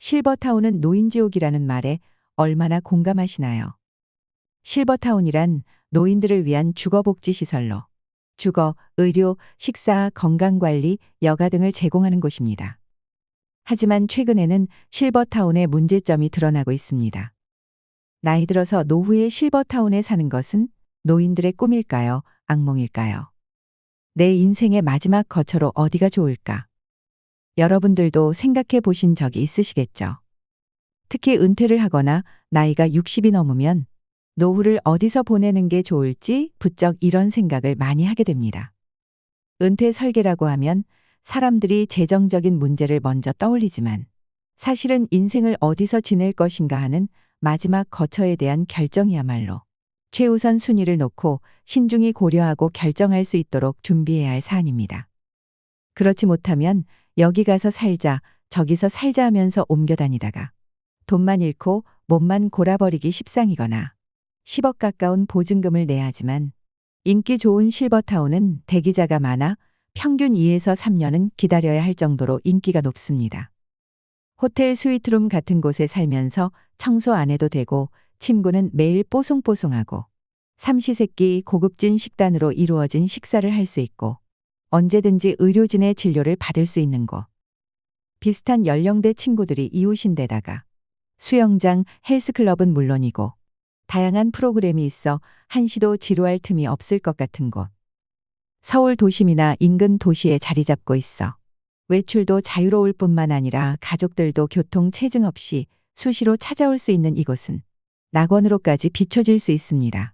실버타운은 노인지옥이라는 말에 얼마나 공감하시나요? 실버타운이란 노인들을 위한 주거복지시설로 주거, 의료, 식사, 건강관리, 여가 등을 제공하는 곳입니다. 하지만 최근에는 실버타운의 문제점이 드러나고 있습니다. 나이 들어서 노후의 실버타운에 사는 것은 노인들의 꿈일까요? 악몽일까요? 내 인생의 마지막 거처로 어디가 좋을까? 여러분들도 생각해 보신 적이 있으시겠죠? 특히 은퇴를 하거나 나이가 60이 넘으면 노후를 어디서 보내는 게 좋을지 부쩍 이런 생각을 많이 하게 됩니다. 은퇴 설계라고 하면 사람들이 재정적인 문제를 먼저 떠올리지만 사실은 인생을 어디서 지낼 것인가 하는 마지막 거처에 대한 결정이야말로 최우선 순위를 놓고 신중히 고려하고 결정할 수 있도록 준비해야 할 사안입니다. 그렇지 못하면 여기 가서 살자, 저기서 살자 하면서 옮겨 다니다가 돈만 잃고 몸만 골아버리기 십상이거나 10억 가까운 보증금을 내야 하지만 인기 좋은 실버타운은 대기자가 많아 평균 2에서 3년은 기다려야 할 정도로 인기가 높습니다. 호텔 스위트룸 같은 곳에 살면서 청소 안 해도 되고 침구는 매일 뽀송뽀송하고 삼시세끼 고급진 식단으로 이루어진 식사를 할 수 있고 언제든지 의료진의 진료를 받을 수 있는 곳. 비슷한 연령대 친구들이 이웃인데다가 수영장, 헬스클럽은 물론이고 다양한 프로그램이 있어 한시도 지루할 틈이 없을 것 같은 곳. 서울 도심이나 인근 도시에 자리 잡고 있어 외출도 자유로울 뿐만 아니라 가족들도 교통 체증 없이 수시로 찾아올 수 있는 이곳은 낙원으로까지 비춰질 수 있습니다.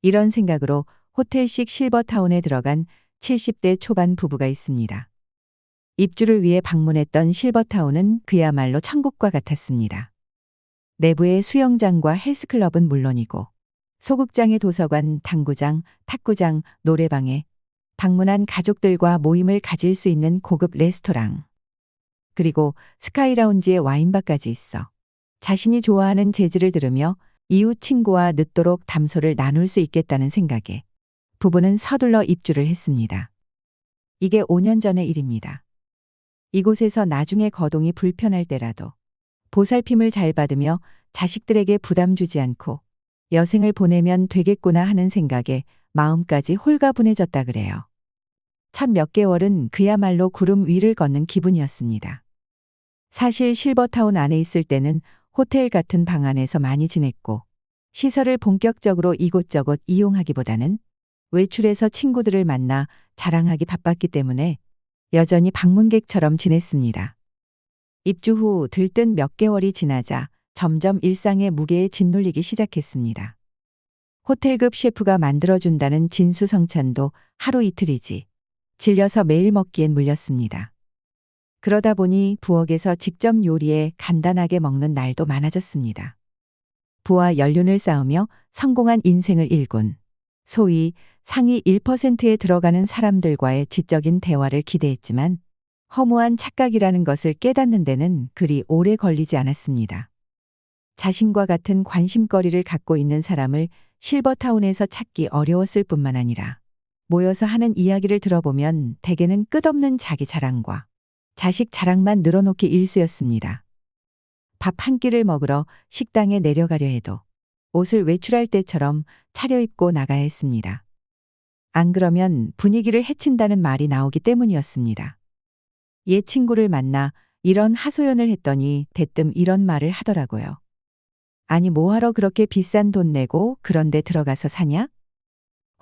이런 생각으로 호텔식 실버타운에 들어간 70대 초반 부부가 있습니다. 입주를 위해 방문했던 실버타운은 그야말로 천국과 같았습니다. 내부의 수영장과 헬스클럽은 물론이고 소극장의 도서관, 당구장, 탁구장, 노래방에 방문한 가족들과 모임을 가질 수 있는 고급 레스토랑, 그리고 스카이라운지의 와인바까지 있어 자신이 좋아하는 재즈를 들으며 이웃 친구와 늦도록 담소를 나눌 수 있겠다는 생각에 부부는 서둘러 입주를 했습니다. 이게 5년 전의 일입니다. 이곳에서 나중에 거동이 불편할 때라도 보살핌을 잘 받으며 자식들에게 부담 주지 않고 여생을 보내면 되겠구나 하는 생각에 마음까지 홀가분해졌다 그래요. 첫 몇 개월은 그야말로 구름 위를 걷는 기분이었습니다. 사실 실버타운 안에 있을 때는 호텔 같은 방 안에서 많이 지냈고 시설을 본격적으로 이곳저곳 이용하기보다는 외출해서 친구들을 만나 자랑하기 바빴기 때문에 여전히 방문객처럼 지냈습니다. 입주 후 들뜬 몇 개월이 지나자 점점 일상의 무게에 짓눌리기 시작했습니다. 호텔급 셰프가 만들어준다는 진수성찬도 하루 이틀이지 질려서 매일 먹기엔 물렸습니다. 그러다 보니 부엌에서 직접 요리해 간단하게 먹는 날도 많아졌습니다. 부와 연륜을 쌓으며 성공한 인생을 일군 소위 상위 1%에 들어가는 사람들과의 지적인 대화를 기대했지만 허무한 착각이라는 것을 깨닫는 데는 그리 오래 걸리지 않았습니다. 자신과 같은 관심거리를 갖고 있는 사람을 실버타운에서 찾기 어려웠을 뿐만 아니라 모여서 하는 이야기를 들어보면 대개는 끝없는 자기 자랑과 자식 자랑만 늘어놓기 일쑤였습니다. 밥 한 끼를 먹으러 식당에 내려가려 해도 옷을 외출할 때처럼 차려입고 나가야 했습니다. 안 그러면 분위기를 해친다는 말이 나오기 때문이었습니다. 옛 친구를 만나 이런 하소연을 했더니 대뜸 이런 말을 하더라고요. 아니 뭐하러 그렇게 비싼 돈 내고 그런 데 들어가서 사냐?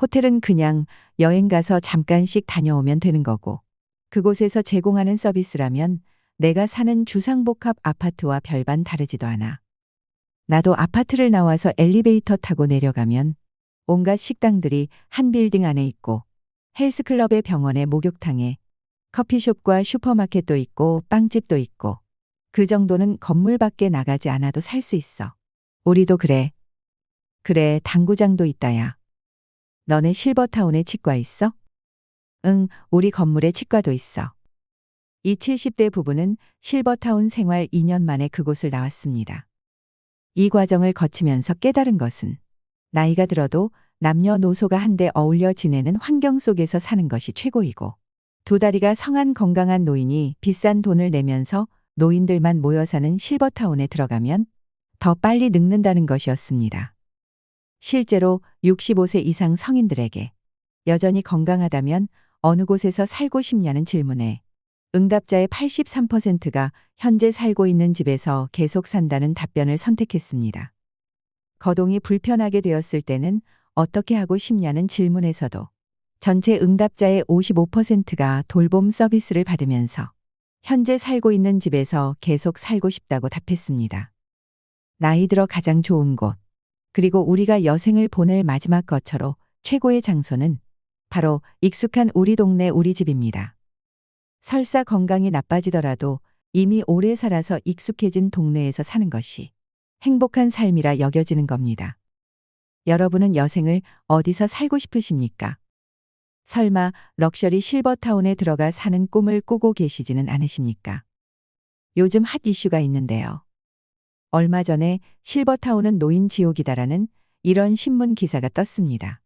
호텔은 그냥 여행 가서 잠깐씩 다녀오면 되는 거고 그곳에서 제공하는 서비스라면 내가 사는 주상복합 아파트와 별반 다르지도 않아. 나도 아파트를 나와서 엘리베이터 타고 내려가면 온갖 식당들이 한 빌딩 안에 있고 헬스클럽의 병원에 목욕탕에 커피숍과 슈퍼마켓도 있고 빵집도 있고 그 정도는 건물 밖에 나가지 않아도 살 수 있어. 우리도 그래. 그래, 당구장도 있다야. 너네 실버타운에 치과 있어? 응, 우리 건물에 치과도 있어. 이 70대 부부는 실버타운 생활 2년 만에 그곳을 나왔습니다. 이 과정을 거치면서 깨달은 것은 나이가 들어도 남녀노소가 한데 어울려 지내는 환경 속에서 사는 것이 최고이고 두 다리가 성한 건강한 노인이 비싼 돈을 내면서 노인들만 모여 사는 실버타운에 들어가면 더 빨리 늙는다는 것이었습니다. 실제로 65세 이상 성인들에게 여전히 건강하다면 어느 곳에서 살고 싶냐는 질문에 응답자의 83%가 현재 살고 있는 집에서 계속 산다는 답변을 선택했습니다. 거동이 불편하게 되었을 때는 어떻게 하고 싶냐는 질문에서도 전체 응답자의 55%가 돌봄 서비스를 받으면서 현재 살고 있는 집에서 계속 살고 싶다고 답했습니다. 나이 들어 가장 좋은 곳, 그리고 우리가 여생을 보낼 마지막 거처로 최고의 장소는 바로 익숙한 우리 동네 우리 집입니다. 설사 건강이 나빠지더라도 이미 오래 살아서 익숙해진 동네에서 사는 것이 행복한 삶이라 여겨지는 겁니다. 여러분은 여생을 어디서 살고 싶으십니까? 설마 럭셔리 실버타운에 들어가 사는 꿈을 꾸고 계시지는 않으십니까? 요즘 핫 이슈가 있는데요. 얼마 전에 실버타운은 노인 지옥이다라는 이런 신문 기사가 떴습니다.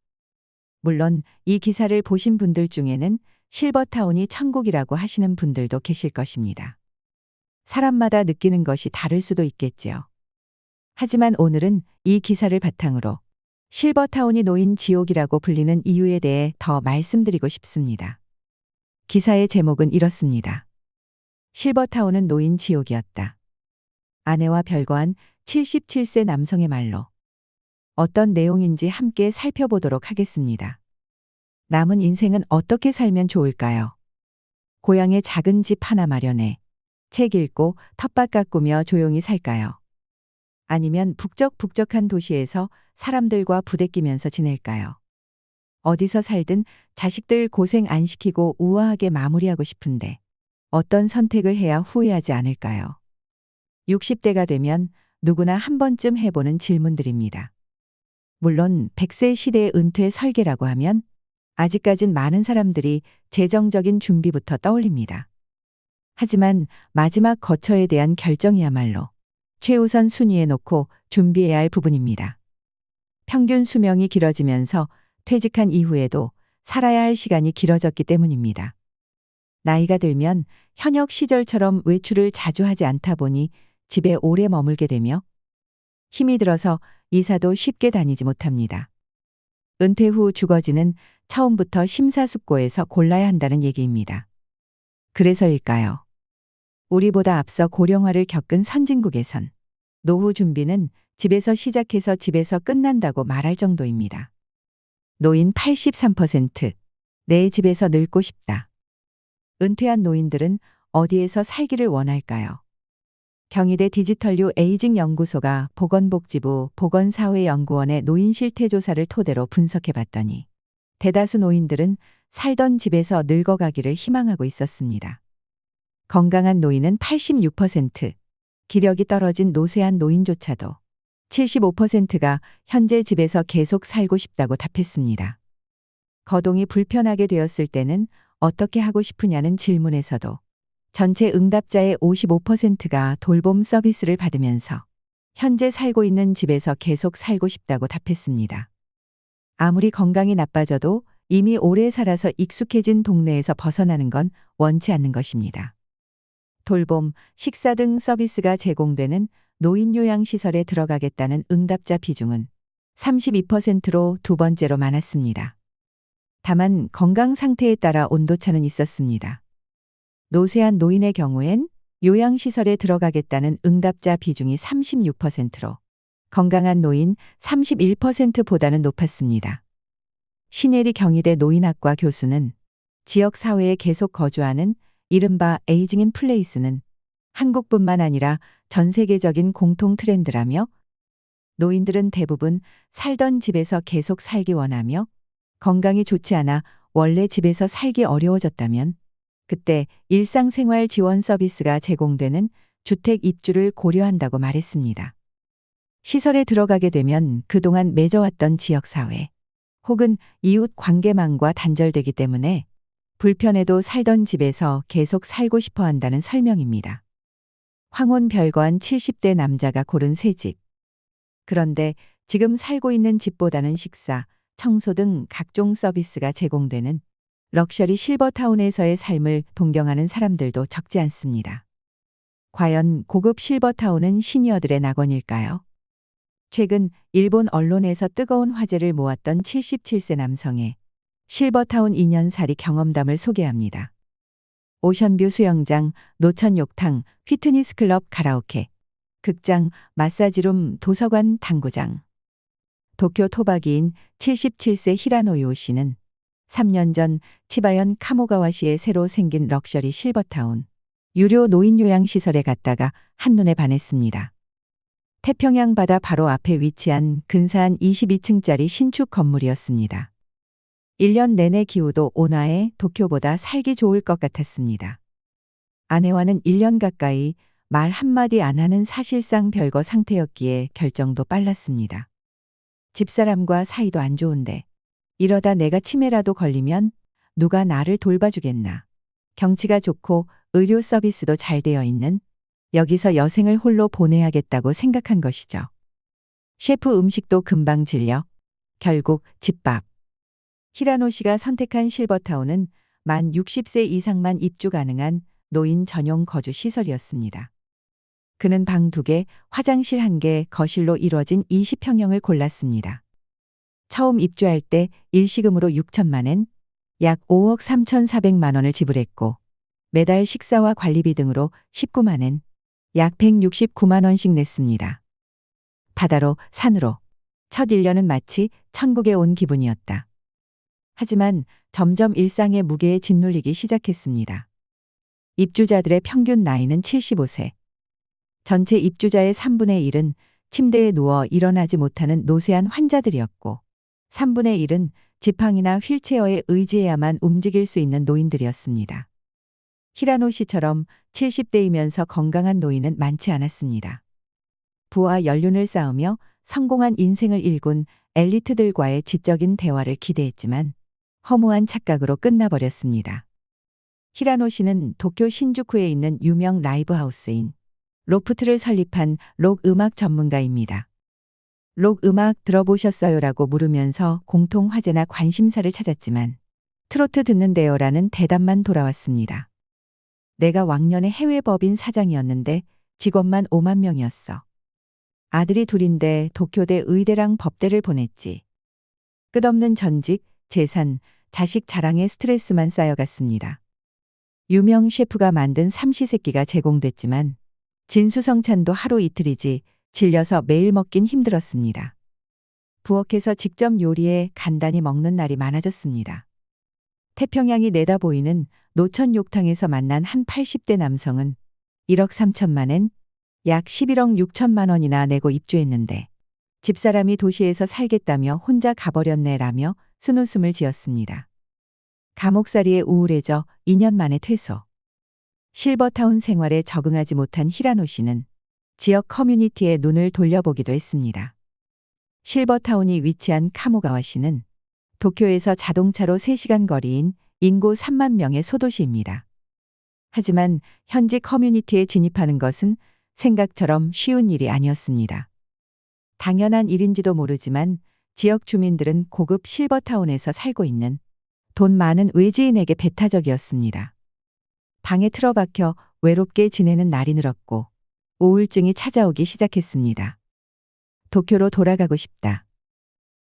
물론 이 기사를 보신 분들 중에는 실버타운이 천국이라고 하시는 분들도 계실 것입니다. 사람마다 느끼는 것이 다를 수도 있겠지요. 하지만 오늘은 이 기사를 바탕으로 실버타운이 노인 지옥이라고 불리는 이유에 대해 더 말씀드리고 싶습니다. 기사의 제목은 이렇습니다. 실버타운은 노인 지옥이었다. 아내와 별거한 77세 남성의 말로. 어떤 내용인지 함께 살펴보도록 하겠습니다. 남은 인생은 어떻게 살면 좋을까요? 고향에 작은 집 하나 마련해 책 읽고 텃밭 가꾸며 조용히 살까요? 아니면 북적북적한 도시에서 사람들과 부대끼면서 지낼까요? 어디서 살든 자식들 고생 안 시키고 우아하게 마무리하고 싶은데 어떤 선택을 해야 후회하지 않을까요? 60대가 되면 누구나 한 번쯤 해보는 질문들입니다. 물론 100세 시대의 은퇴 설계라고 하면 아직까진 많은 사람들이 재정적인 준비부터 떠올립니다. 하지만 마지막 거처에 대한 결정이야말로 최우선 순위에 놓고 준비해야 할 부분입니다. 평균 수명이 길어지면서 퇴직한 이후에도 살아야 할 시간이 길어졌기 때문입니다. 나이가 들면 현역 시절처럼 외출을 자주 하지 않다 보니 집에 오래 머물게 되며 힘이 들어서 이사도 쉽게 다니지 못합니다. 은퇴 후 주거지는 처음부터 심사숙고해서 골라야 한다는 얘기입니다. 그래서일까요? 우리보다 앞서 고령화를 겪은 선진국에선 노후 준비는 집에서 시작해서 집에서 끝난다고 말할 정도입니다. 노인 83%, 내 집에서 늙고 싶다. 은퇴한 노인들은 어디에서 살기를 원할까요? 경희대 디지털 에이징 연구소가 보건복지부 보건사회연구원의 노인 실태조사를 토대로 분석해봤더니 대다수 노인들은 살던 집에서 늙어가기를 희망하고 있었습니다. 건강한 노인은 86%, 기력이 떨어진 노쇠한 노인조차도 75%가 현재 집에서 계속 살고 싶다고 답했습니다. 거동이 불편하게 되었을 때는 어떻게 하고 싶으냐는 질문에서도 전체 응답자의 55%가 돌봄 서비스를 받으면서 현재 살고 있는 집에서 계속 살고 싶다고 답했습니다. 아무리 건강이 나빠져도 이미 오래 살아서 익숙해진 동네에서 벗어나는 건 원치 않는 것입니다. 돌봄, 식사 등 서비스가 제공되는 노인요양시설에 들어가겠다는 응답자 비중은 32%로 두 번째로 많았습니다. 다만 건강 상태에 따라 온도차는 있었습니다. 노쇠한 노인의 경우엔 요양시설에 들어가겠다는 응답자 비중이 36%로 건강한 노인 31%보다는 높았습니다. 신예리 경희대 노인학과 교수는 지역사회에 계속 거주하는 이른바 에이징 인 플레이스는 한국뿐만 아니라 전 세계적인 공통 트렌드라며 노인들은 대부분 살던 집에서 계속 살기 원하며 건강이 좋지 않아 원래 집에서 살기 어려워졌다면 그때 일상생활 지원 서비스가 제공되는 주택 입주를 고려한다고 말했습니다. 시설에 들어가게 되면 그동안 맺어왔던 지역사회 혹은 이웃 관계망과 단절되기 때문에 불편해도 살던 집에서 계속 살고 싶어 한다는 설명입니다. 황혼 별거한 70대 남자가 고른 새 집. 그런데 지금 살고 있는 집보다는 식사, 청소 등 각종 서비스가 제공되는 럭셔리 실버타운에서의 삶을 동경하는 사람들도 적지 않습니다. 과연 고급 실버타운은 시니어들의 낙원일까요? 최근 일본 언론에서 뜨거운 화제를 모았던 77세 남성의 실버타운 2년살이 경험담을 소개합니다. 오션뷰 수영장, 노천 욕탕, 피트니스 클럽 가라오케, 극장, 마사지룸, 도서관, 당구장. 도쿄 토박이인 77세 히라노요 씨는 3년 전 치바현 카모가와시에 새로 생긴 럭셔리 실버타운 유료 노인 요양시설에 갔다가 한눈에 반했습니다. 태평양 바다 바로 앞에 위치한 근사한 22층짜리 신축 건물이었습니다. 1년 내내 기후도 온화해 도쿄보다 살기 좋을 것 같았습니다. 아내와는 1년 가까이 말 한마디 안 하는 사실상 별거 상태였기에 결정도 빨랐습니다. 집사람과 사이도 안 좋은데 이러다 내가 치매라도 걸리면 누가 나를 돌봐주겠나. 경치가 좋고 의료 서비스도 잘 되어 있는 여기서 여생을 홀로 보내야겠다고 생각한 것이죠. 셰프 음식도 금방 질려 결국 집밥. 히라노 씨가 선택한 실버타운은 만 60세 이상만 입주 가능한 노인 전용 거주 시설이었습니다. 그는 방 2개, 화장실 1개, 거실로 이루어진 20평형을 골랐습니다. 처음 입주할 때 일시금으로 6천만 엔, 약 5억 3,400만 원을 지불했고 매달 식사와 관리비 등으로 19만 엔, 약 169만 원씩 냈습니다. 바다로 산으로 첫 1년은 마치 천국에 온 기분이었다. 하지만 점점 일상의 무게에 짓눌리기 시작했습니다. 입주자들의 평균 나이는 75세. 전체 입주자의 3분의 1은 침대에 누워 일어나지 못하는 노쇠한 환자들이었고 3분의 1은 지팡이나 휠체어에 의지해야만 움직일 수 있는 노인들이었습니다. 히라노 씨처럼 70대이면서 건강한 노인은 많지 않았습니다. 부와 연륜을 쌓으며 성공한 인생을 일군 엘리트들과의 지적인 대화를 기대했지만 허무한 착각으로 끝나버렸습니다. 히라노 씨는 도쿄 신주쿠에 있는 유명 라이브 하우스인 로프트를 설립한 록 음악 전문가입니다. 록 음악 들어보셨어요라고 물으면서 공통 화제나 관심사를 찾았지만 트로트 듣는데요라는 대답만 돌아왔습니다. 내가 왕년에 해외 법인 사장이었는데 직원만 5만 명이었어. 아들이 2인데 도쿄대 의대랑 법대를 보냈지. 끝없는 전직, 재산, 자식 자랑에 스트레스만 쌓여갔습니다. 유명 셰프가 만든 삼시세끼가 제공됐지만 진수성찬도 하루 이틀이지 질려서 매일 먹긴 힘들었습니다. 부엌에서 직접 요리해 간단히 먹는 날이 많아졌습니다. 태평양이 내다보이는 노천 욕탕에서 만난 한 80대 남성은 1억 3천만 엔, 약 11억 6천만 원이나 내고 입주했는데 집사람이 도시에서 살겠다며 혼자 가버렸네라며 쓴웃음을 지었습니다. 감옥살이에 우울해져 2년 만에 퇴소. 실버타운 생활에 적응하지 못한 히라노 씨는 지역 커뮤니티에 눈을 돌려보기도 했습니다. 실버타운이 위치한 카모가와시는 도쿄에서 자동차로 3시간 거리인 인구 3만 명의 소도시입니다. 하지만 현지 커뮤니티에 진입하는 것은 생각처럼 쉬운 일이 아니었습니다. 당연한 일인지도 모르지만 지역 주민들은 고급 실버타운에서 살고 있는 돈 많은 외지인에게 배타적이었습니다. 방에 틀어박혀 외롭게 지내는 날이 늘었고 우울증이 찾아오기 시작했습니다. 도쿄로 돌아가고 싶다.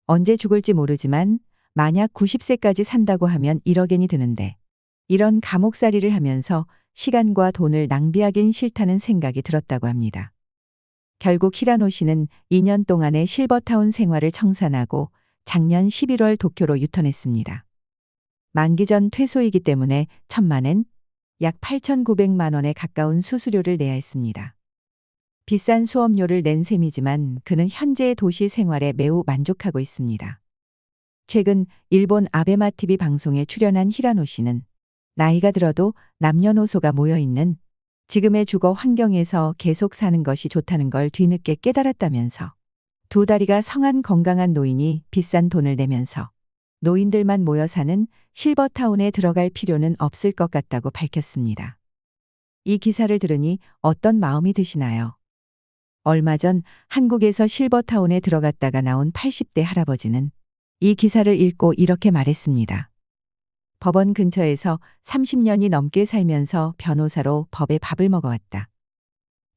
언제 죽을지 모르지만 만약 90세까지 산다고 하면 1억 엔이 드는데 이런 감옥살이를 하면서 시간과 돈을 낭비하긴 싫다는 생각이 들었다고 합니다. 결국 히라노 씨는 2년 동안의 실버타운 생활을 청산하고 작년 11월 도쿄로 유턴했습니다. 만기 전 퇴소이기 때문에 1,000만 엔, 약 8,900만 원에 가까운 수수료를 내야 했습니다. 비싼 수업료를 낸 셈이지만 그는 현재의 도시 생활에 매우 만족하고 있습니다. 최근 일본 아베마TV 방송에 출연한 히라노 씨는 나이가 들어도 남녀노소가 모여있는 지금의 주거 환경에서 계속 사는 것이 좋다는 걸 뒤늦게 깨달았다면서 2다리가 성한 건강한 노인이 비싼 돈을 내면서 노인들만 모여 사는 실버타운에 들어갈 필요는 없을 것 같다고 밝혔습니다. 이 기사를 들으니 어떤 마음이 드시나요? 얼마 전 한국에서 실버타운에 들어갔다가 나온 80대 할아버지는 이 기사를 읽고 이렇게 말했습니다. 법원 근처에서 30년이 넘게 살면서 변호사로 법의 밥을 먹어왔다.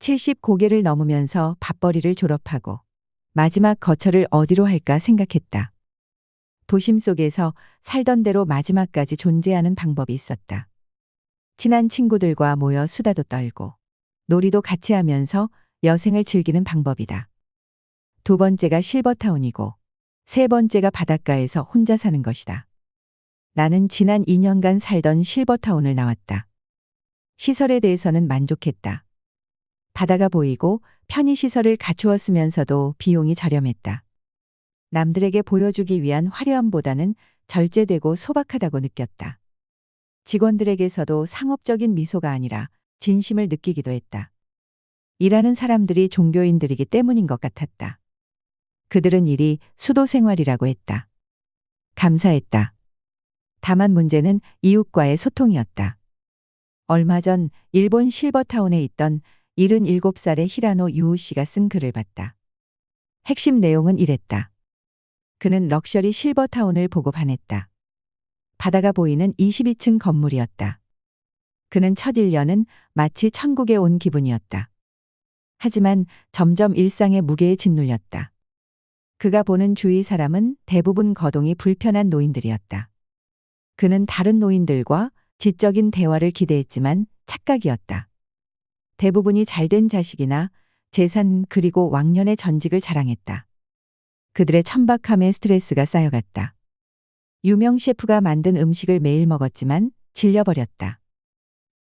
70 고개를 넘으면서 밥벌이를 졸업하고 마지막 거처를 어디로 할까 생각했다. 도심 속에서 살던 대로 마지막까지 존재하는 방법이 있었다. 친한 친구들과 모여 수다도 떨고 놀이도 같이 하면서 여생을 즐기는 방법이다. 두 번째가 실버타운이고 세 번째가 바닷가에서 혼자 사는 것이다. 나는 지난 2년간 살던 실버타운을 나왔다. 시설에 대해서는 만족했다. 바다가 보이고 편의시설을 갖추었으면서도 비용이 저렴했다. 남들에게 보여주기 위한 화려함보다는 절제되고 소박하다고 느꼈다. 직원들에게서도 상업적인 미소가 아니라 진심을 느끼기도 했다. 일하는 사람들이 종교인들이기 때문인 것 같았다. 그들은 일이 수도 생활이라고 했다. 감사했다. 다만 문제는 이웃과의 소통이었다. 얼마 전 일본 실버타운에 있던 77살의 히라노 유우 씨가 쓴 글을 봤다. 핵심 내용은 이랬다. 그는 럭셔리 실버타운을 보고 반했다. 바다가 보이는 22층 건물이었다. 그는 첫 1년은 마치 천국에 온 기분이었다. 하지만 점점 일상의 무게에 짓눌렸다. 그가 보는 주위 사람은 대부분 거동이 불편한 노인들이었다. 그는 다른 노인들과 지적인 대화를 기대했지만 착각이었다. 대부분이 잘된 자식이나 재산 그리고 왕년의 전직을 자랑했다. 그들의 천박함에 스트레스가 쌓여갔다. 유명 셰프가 만든 음식을 매일 먹었지만 질려버렸다.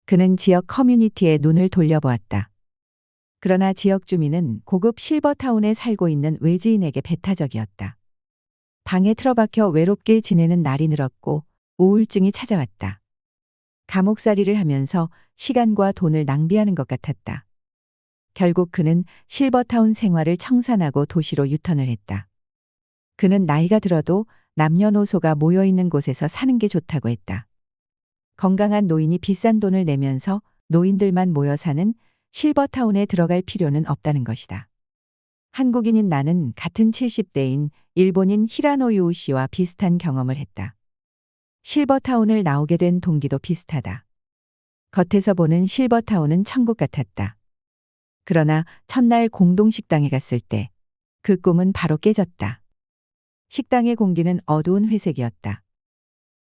그는 지역 커뮤니티에 눈을 돌려보았다. 그러나 지역 주민은 고급 실버타운에 살고 있는 외지인에게 배타적이었다. 방에 틀어박혀 외롭게 지내는 날이 늘었고 우울증이 찾아왔다. 감옥살이를 하면서 시간과 돈을 낭비하는 것 같았다. 결국 그는 실버타운 생활을 청산하고 도시로 유턴을 했다. 그는 나이가 들어도 남녀노소가 모여있는 곳에서 사는 게 좋다고 했다. 건강한 노인이 비싼 돈을 내면서 노인들만 모여 사는 실버타운에 들어갈 필요는 없다는 것이다. 한국인인 나는 같은 70대인 일본인 히라노 유우 씨와 비슷한 경험을 했다. 실버타운을 나오게 된 동기도 비슷하다. 겉에서 보는 실버타운은 천국 같았다. 그러나 첫날 공동식당에 갔을 때 그 꿈은 바로 깨졌다. 식당의 공기는 어두운 회색이었다.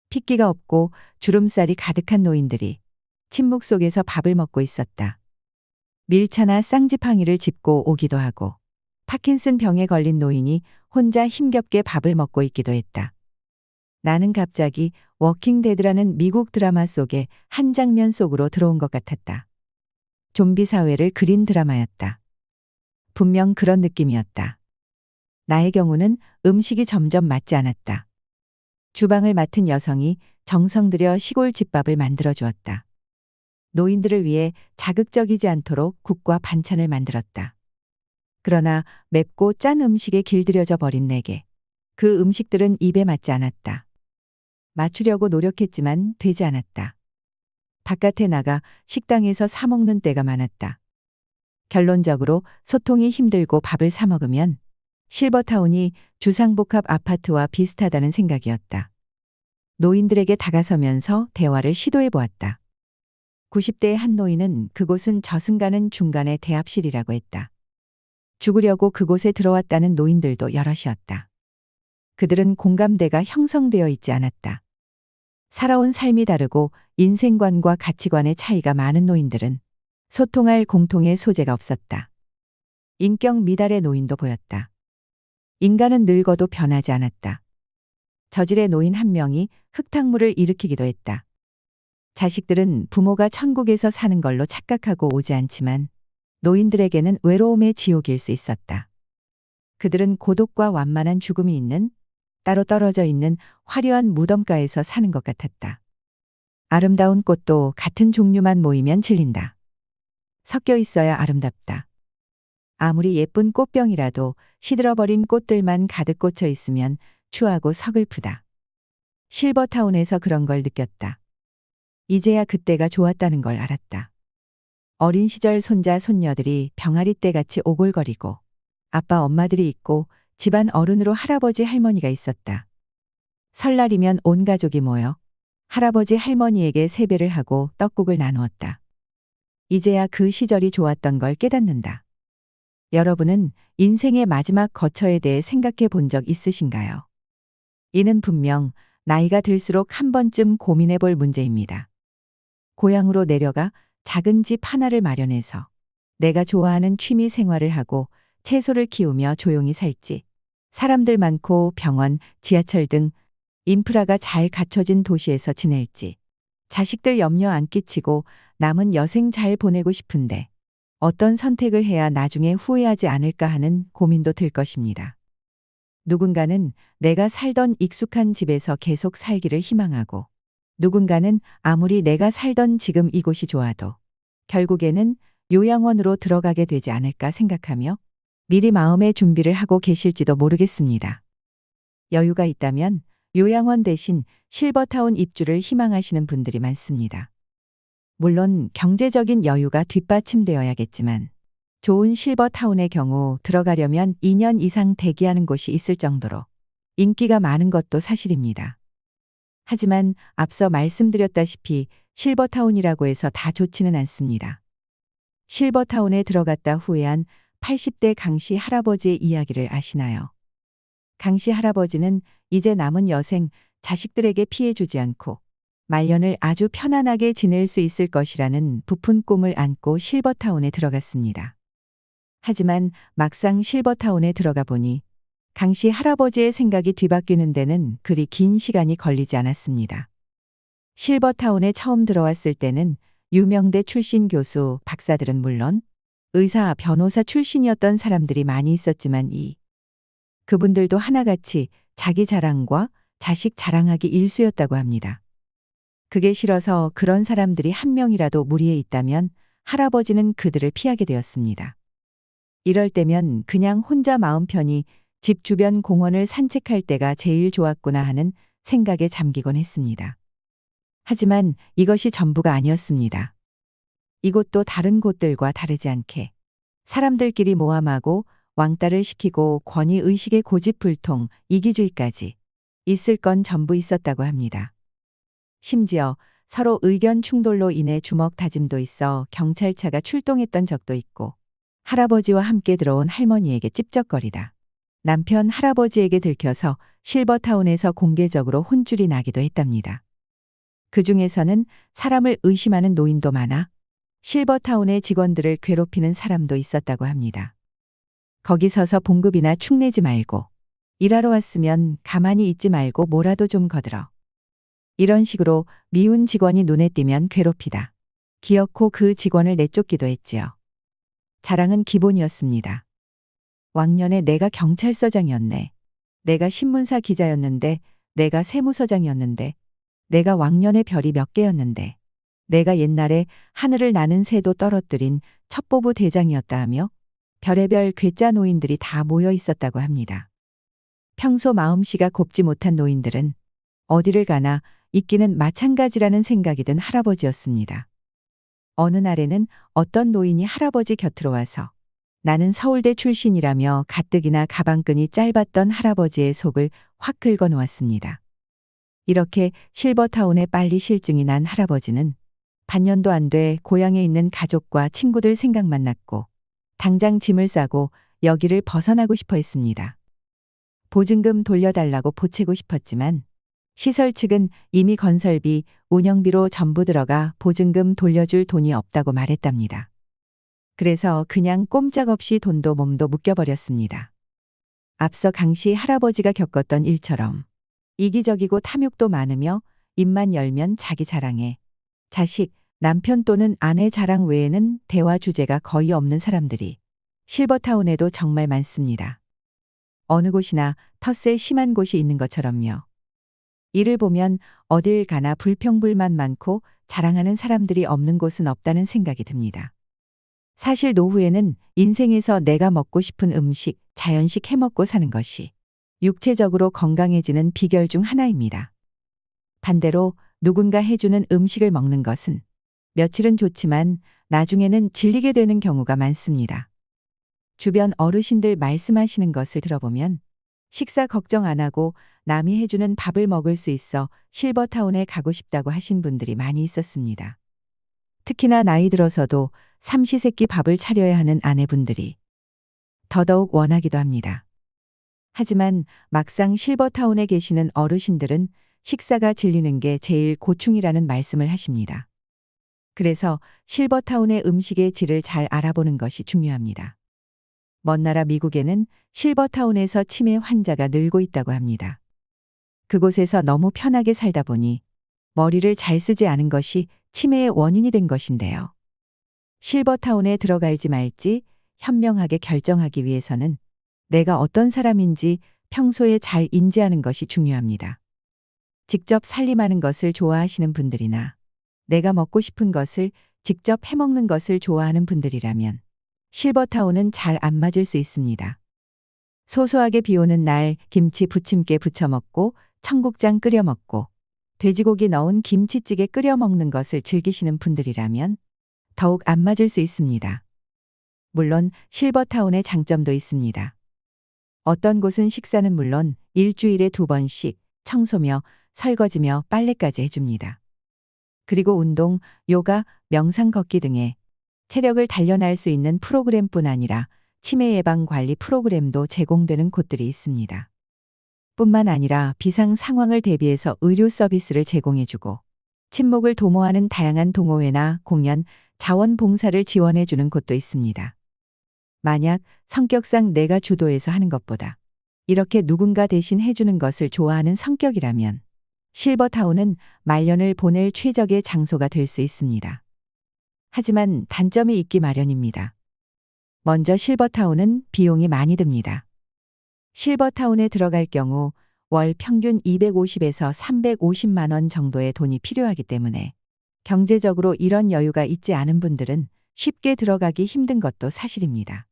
핏기가 없고 주름살이 가득한 노인들이 침묵 속에서 밥을 먹고 있었다. 밀차나 쌍지팡이를 짚고 오기도 하고 파킨슨 병에 걸린 노인이 혼자 힘겹게 밥을 먹고 있기도 했다. 나는 갑자기 워킹 데드라는 미국 드라마 속의 한 장면 속으로 들어온 것 같았다. 좀비 사회를 그린 드라마였다. 분명 그런 느낌이었다. 나의 경우는 음식이 점점 맞지 않았다. 주방을 맡은 여성이 정성 들여 시골 집밥을 만들어 주었다. 노인들을 위해 자극적이지 않도록 국과 반찬을 만들었다. 그러나 맵고 짠 음식에 길들여져 버린 내게 그 음식들은 입에 맞지 않았다. 맞추려고 노력했지만 되지 않았다. 바깥에 나가 식당에서 사 먹는 때가 많았다. 결론적으로 소통이 힘들고 밥을 사 먹으면 실버타운이 주상복합 아파트와 비슷하다는 생각이었다. 노인들에게 다가서면서 대화를 시도해 보았다. 90대의 한 노인은 그곳은 저승가는 중간의 대합실이라고 했다. 죽으려고 그곳에 들어왔다는 노인들도 여럿이었다. 그들은 공감대가 형성되어 있지 않았다. 살아온 삶이 다르고 인생관과 가치관의 차이가 많은 노인들은 소통할 공통의 소재가 없었다. 인격 미달의 노인도 보였다. 인간은 늙어도 변하지 않았다. 저질의 노인 한 명이 흙탕물을 일으키기도 했다. 자식들은 부모가 천국에서 사는 걸로 착각하고 오지 않지만 노인들에게는 외로움의 지옥일 수 있었다. 그들은 고독과 완만한 죽음이 있는 따로 떨어져 있는 화려한 무덤가에서 사는 것 같았다. 아름다운 꽃도 같은 종류만 모이면 질린다. 섞여 있어야 아름답다. 아무리 예쁜 꽃병이라도 시들어버린 꽃들만 가득 꽂혀 있으면 추하고 서글프다. 실버타운에서 그런 걸 느꼈다. 이제야 그때가 좋았다는 걸 알았다. 어린 시절 손자 손녀들이 병아리 떼같이 오골거리고 아빠 엄마들이 있고 집안 어른으로 할아버지 할머니가 있었다. 설날이면 온 가족이 모여 할아버지 할머니에게 세배를 하고 떡국을 나누었다. 이제야 그 시절이 좋았던 걸 깨닫는다. 여러분은 인생의 마지막 거처에 대해 생각해 본 적 있으신가요? 이는 분명 나이가 들수록 한 번쯤 고민해 볼 문제입니다. 고향으로 내려가 작은 집 하나를 마련해서 내가 좋아하는 취미 생활을 하고 채소를 키우며 조용히 살지. 사람들 많고 병원, 지하철 등 인프라가 잘 갖춰진 도시에서 지낼지. 자식들 염려 안 끼치고 남은 여생 잘 보내고 싶은데 어떤 선택을 해야 나중에 후회하지 않을까 하는 고민도 들 것입니다. 누군가는 내가 살던 익숙한 집에서 계속 살기를 희망하고, 누군가는 아무리 내가 살던 지금 이곳이 좋아도 결국에는 요양원으로 들어가게 되지 않을까 생각하며 미리 마음의 준비를 하고 계실지도 모르겠습니다. 여유가 있다면 요양원 대신 실버타운 입주를 희망하시는 분들이 많습니다. 물론 경제적인 여유가 뒷받침되어야겠지만 좋은 실버타운의 경우 들어가려면 2년 이상 대기하는 곳이 있을 정도로 인기가 많은 것도 사실입니다. 하지만 앞서 말씀드렸다시피 실버타운이라고 해서 다 좋지는 않습니다. 실버타운에 들어갔다 후회한 80대 강씨 할아버지의 이야기를 아시나요? 강씨 할아버지는 이제 남은 여생 자식들에게 피해 주지 않고 말년을 아주 편안하게 지낼 수 있을 것이라는 부푼 꿈을 안고 실버타운에 들어갔습니다. 하지만 막상 실버타운에 들어가 보니 강씨 할아버지의 생각이 뒤바뀌는 데는 그리 긴 시간이 걸리지 않았습니다. 실버타운에 처음 들어왔을 때는 유명대 출신 교수, 박사들은 물론 의사, 변호사 출신이었던 사람들이 많이 있었지만 그분들도 하나같이 자기 자랑과 자식 자랑하기 일쑤였다고 합니다. 그게 싫어서 그런 사람들이 한 명이라도 무리에 있다면 할아버지는 그들을 피하게 되었습니다. 이럴 때면 그냥 혼자 마음 편히 집 주변 공원을 산책할 때가 제일 좋았구나 하는 생각에 잠기곤 했습니다. 하지만 이것이 전부가 아니었습니다. 이곳도 다른 곳들과 다르지 않게 사람들끼리 모함하고 왕따를 시키고 권위의식의 고집불통, 이기주의까지 있을 건 전부 있었다고 합니다. 심지어 서로 의견 충돌로 인해 주먹 다짐도 있어 경찰차가 출동했던 적도 있고 할아버지와 함께 들어온 할머니에게 찝쩍거리다 남편 할아버지에게 들켜서 실버타운에서 공개적으로 혼쭐이 나기도 했답니다. 그 중에서는 사람을 의심하는 노인도 많아 실버타운의 직원들을 괴롭히는 사람도 있었다고 합니다. 거기 서서 봉급이나 축내지 말고 일하러 왔으면 가만히 있지 말고 뭐라도 좀 거들어. 이런 식으로 미운 직원이 눈에 띄면 괴롭히다. 기어코 그 직원을 내쫓기도 했지요. 자랑은 기본이었습니다. 왕년에 내가 경찰서장이었네. 내가 신문사 기자였는데, 내가 세무서장이었는데, 내가 왕년에 별이 몇 개였는데, 내가 옛날에 하늘을 나는 새도 떨어뜨린 첩보부 대장이었다 하며 별의별 괴짜 노인들이 다 모여 있었다고 합니다. 평소 마음씨가 곱지 못한 노인들은 어디를 가나 있기는 마찬가지라는 생각이 든 할아버지였습니다. 어느 날에는 어떤 노인이 할아버지 곁으로 와서 나는 서울대 출신이라며 가뜩이나 가방끈이 짧았던 할아버지의 속을 확 긁어 놓았습니다. 이렇게 실버타운에 빨리 실증이 난 할아버지는 반년도 안 돼 고향에 있는 가족과 친구들 생각만 났고 당장 짐을 싸고 여기를 벗어나고 싶어 했습니다. 보증금 돌려달라고 보채고 싶었지만 시설 측은 이미 건설비, 운영비로 전부 들어가 보증금 돌려줄 돈이 없다고 말했답니다. 그래서 그냥 꼼짝없이 돈도 몸도 묶여버렸습니다. 앞서 강씨 할아버지가 겪었던 일처럼 이기적이고 탐욕도 많으며 입만 열면 자기 자랑해 자식, 남편 또는 아내 자랑 외에는 대화 주제가 거의 없는 사람들이 실버타운에도 정말 많습니다. 어느 곳이나 텃세 심한 곳이 있는 것처럼요. 이를 보면 어딜 가나 불평불만 많고 자랑하는 사람들이 없는 곳은 없다는 생각이 듭니다. 사실 노후에는 인생에서 내가 먹고 싶은 음식, 자연식 해먹고 사는 것이 육체적으로 건강해지는 비결 중 하나입니다. 반대로 누군가 해주는 음식을 먹는 것은 며칠은 좋지만 나중에는 질리게 되는 경우가 많습니다. 주변 어르신들 말씀하시는 것을 들어보면 식사 걱정 안 하고 남이 해주는 밥을 먹을 수 있어 실버타운에 가고 싶다고 하신 분들이 많이 있었습니다. 특히나 나이 들어서도 삼시세끼 밥을 차려야 하는 아내분들이 더더욱 원하기도 합니다. 하지만 막상 실버타운에 계시는 어르신들은 식사가 질리는 게 제일 고충이라는 말씀을 하십니다. 그래서 실버타운의 음식의 질을 잘 알아보는 것이 중요합니다. 먼 나라 미국에는 실버타운에서 치매 환자가 늘고 있다고 합니다. 그곳에서 너무 편하게 살다 보니 머리를 잘 쓰지 않은 것이 치매의 원인이 된 것인데요. 실버타운에 들어갈지 말지 현명하게 결정하기 위해서는 내가 어떤 사람인지 평소에 잘 인지하는 것이 중요합니다. 직접 살림하는 것을 좋아하시는 분들이나 내가 먹고 싶은 것을 직접 해먹는 것을 좋아하는 분들이라면 실버타운은 잘 안 맞을 수 있습니다. 소소하게 비 오는 날 김치 부침개 부쳐 먹고 청국장 끓여 먹고 돼지고기 넣은 김치찌개 끓여 먹는 것을 즐기시는 분들이라면 더욱 안 맞을 수 있습니다. 물론 실버타운의 장점도 있습니다. 어떤 곳은 식사는 물론 일주일에 2번씩 청소며 설거지며 빨래까지 해줍니다. 그리고 운동, 요가, 명상 걷기 등의 체력을 단련할 수 있는 프로그램뿐 아니라 치매 예방 관리 프로그램도 제공되는 곳들이 있습니다. 뿐만 아니라 비상 상황을 대비해서 의료 서비스를 제공해주고 친목을 도모하는 다양한 동호회나 공연, 자원봉사를 지원해주는 곳도 있습니다. 만약 성격상 내가 주도해서 하는 것보다 이렇게 누군가 대신 해주는 것을 좋아하는 성격이라면 실버타운은 말년을 보낼 최적의 장소가 될 수 있습니다. 하지만 단점이 있기 마련입니다. 먼저 실버타운은 비용이 많이 듭니다. 실버타운에 들어갈 경우 월 평균 250에서 350만 원 정도의 돈이 필요하기 때문에 경제적으로 이런 여유가 있지 않은 분들은 쉽게 들어가기 힘든 것도 사실입니다.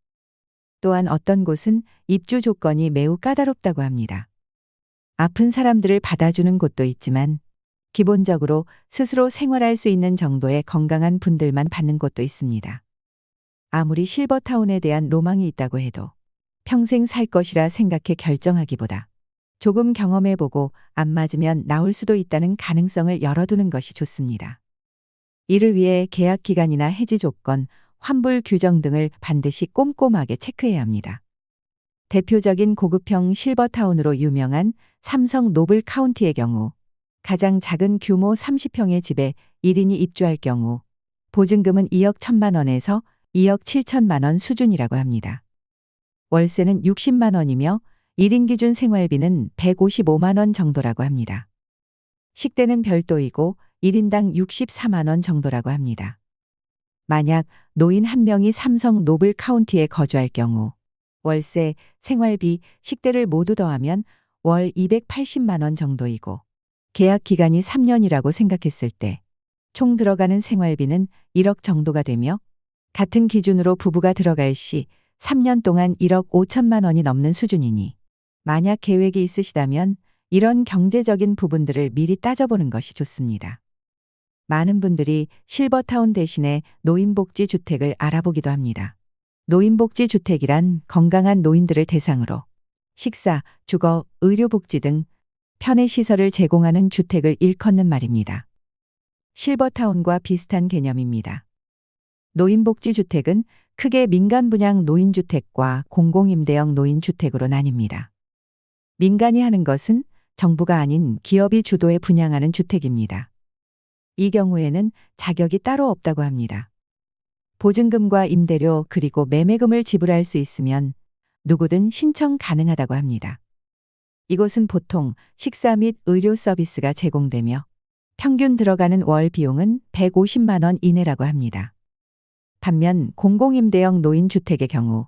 또한 어떤 곳은 입주 조건이 매우 까다롭다고 합니다. 아픈 사람들을 받아주는 곳도 있지만 기본적으로 스스로 생활할 수 있는 정도의 건강한 분들만 받는 곳도 있습니다. 아무리 실버타운에 대한 로망이 있다고 해도 평생 살 것이라 생각해 결정하기보다 조금 경험해보고 안 맞으면 나올 수도 있다는 가능성을 열어두는 것이 좋습니다. 이를 위해 계약 기간이나 해지 조건, 환불 규정 등을 반드시 꼼꼼하게 체크해야 합니다. 대표적인 고급형 실버타운으로 유명한 삼성 노블 카운티의 경우 가장 작은 규모 30평의 집에 1인이 입주할 경우 보증금은 2억 1천만 원에서 2억 7천만 원 수준이라고 합니다. 월세는 60만 원이며 1인 기준 생활비는 155만 원 정도라고 합니다. 식대는 별도이고 1인당 64만 원 정도라고 합니다. 만약 노인 한 명이 삼성 노블 카운티에 거주할 경우 월세, 생활비, 식대를 모두 더하면 월 280만 원 정도이고 계약 기간이 3년이라고 생각했을 때 총 들어가는 생활비는 1억 정도가 되며 같은 기준으로 부부가 들어갈 시 3년 동안 1억 5천만 원이 넘는 수준이니 만약 계획이 있으시다면 이런 경제적인 부분들을 미리 따져보는 것이 좋습니다. 많은 분들이 실버타운 대신에 노인복지 주택을 알아보기도 합니다. 노인복지 주택이란 건강한 노인들을 대상으로 식사, 주거, 의료복지 등 편의시설을 제공하는 주택을 일컫는 말입니다. 실버타운과 비슷한 개념입니다. 노인복지 주택은 크게 민간 분양 노인주택과 공공임대형 노인주택으로 나뉩니다. 민간이 하는 것은 정부가 아닌 기업이 주도해 분양하는 주택입니다. 이 경우에는 자격이 따로 없다고 합니다. 보증금과 임대료 그리고 매매금을 지불할 수 있으면 누구든 신청 가능하다고 합니다. 이곳은 보통 식사 및 의료 서비스가 제공되며 평균 들어가는 월 비용은 150만 원 이내라고 합니다. 반면 공공임대형 노인주택의 경우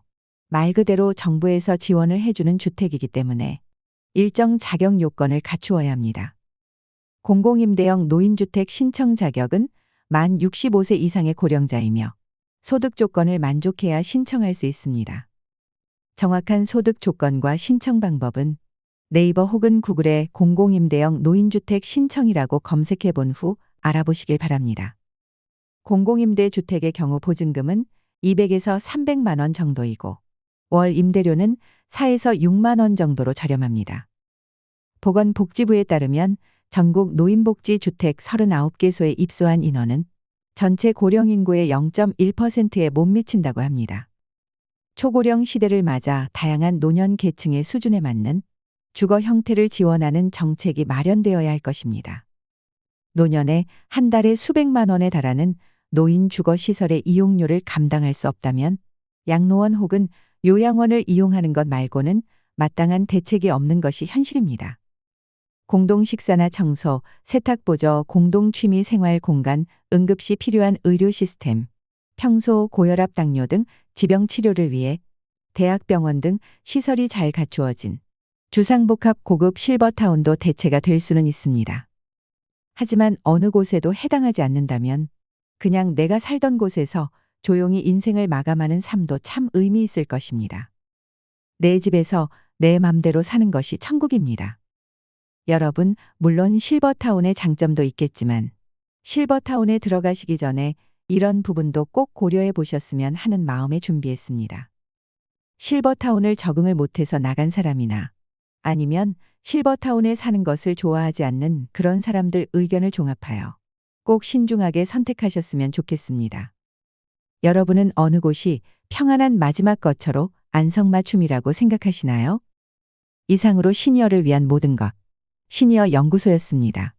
말 그대로 정부에서 지원을 해주는 주택이기 때문에 일정 자격 요건을 갖추어야 합니다. 공공임대형 노인주택 신청 자격은 만 65세 이상의 고령자이며 소득 조건을 만족해야 신청할 수 있습니다. 정확한 소득 조건과 신청 방법은 네이버 혹은 구글에 공공임대형 노인주택 신청이라고 검색해 본 후 알아보시길 바랍니다. 공공임대 주택의 경우 보증금은 200에서 300만 원 정도이고 월 임대료는 4에서 6만 원 정도로 저렴합니다. 보건복지부에 따르면 전국 노인복지 주택 39개소에 입소한 인원은 전체 고령 인구의 0.1%에 못 미친다고 합니다. 초고령 시대를 맞아 다양한 노년 계층의 수준에 맞는 주거 형태를 지원하는 정책이 마련되어야 할 것입니다. 노년에 한 달에 수백만 원에 달하는 노인 주거 시설의 이용료를 감당할 수 없다면 양로원 혹은 요양원을 이용하는 것 말고는 마땅한 대책이 없는 것이 현실입니다. 공동 식사나 청소, 세탁 보조, 공동 취미 생활 공간, 응급시 필요한 의료 시스템, 평소 고혈압 당뇨 등 지병 치료를 위해 대학병원 등 시설이 잘 갖추어진 주상복합 고급 실버타운도 대체가 될 수는 있습니다. 하지만 어느 곳에도 해당하지 않는다면 그냥 내가 살던 곳에서 조용히 인생을 마감하는 삶도 참 의미 있을 것입니다. 내 집에서 내 맘대로 사는 것이 천국입니다. 여러분, 물론 실버타운의 장점도 있겠지만 실버타운에 들어가시기 전에 이런 부분도 꼭 고려해 보셨으면 하는 마음에 준비했습니다. 실버타운을 적응을 못해서 나간 사람이나 아니면 실버타운에 사는 것을 좋아하지 않는 그런 사람들 의견을 종합하여 꼭 신중하게 선택하셨으면 좋겠습니다. 여러분은 어느 곳이 평안한 마지막 거처로 안성맞춤이라고 생각하시나요? 이상으로 시니어를 위한 모든 것, 시니어 연구소였습니다.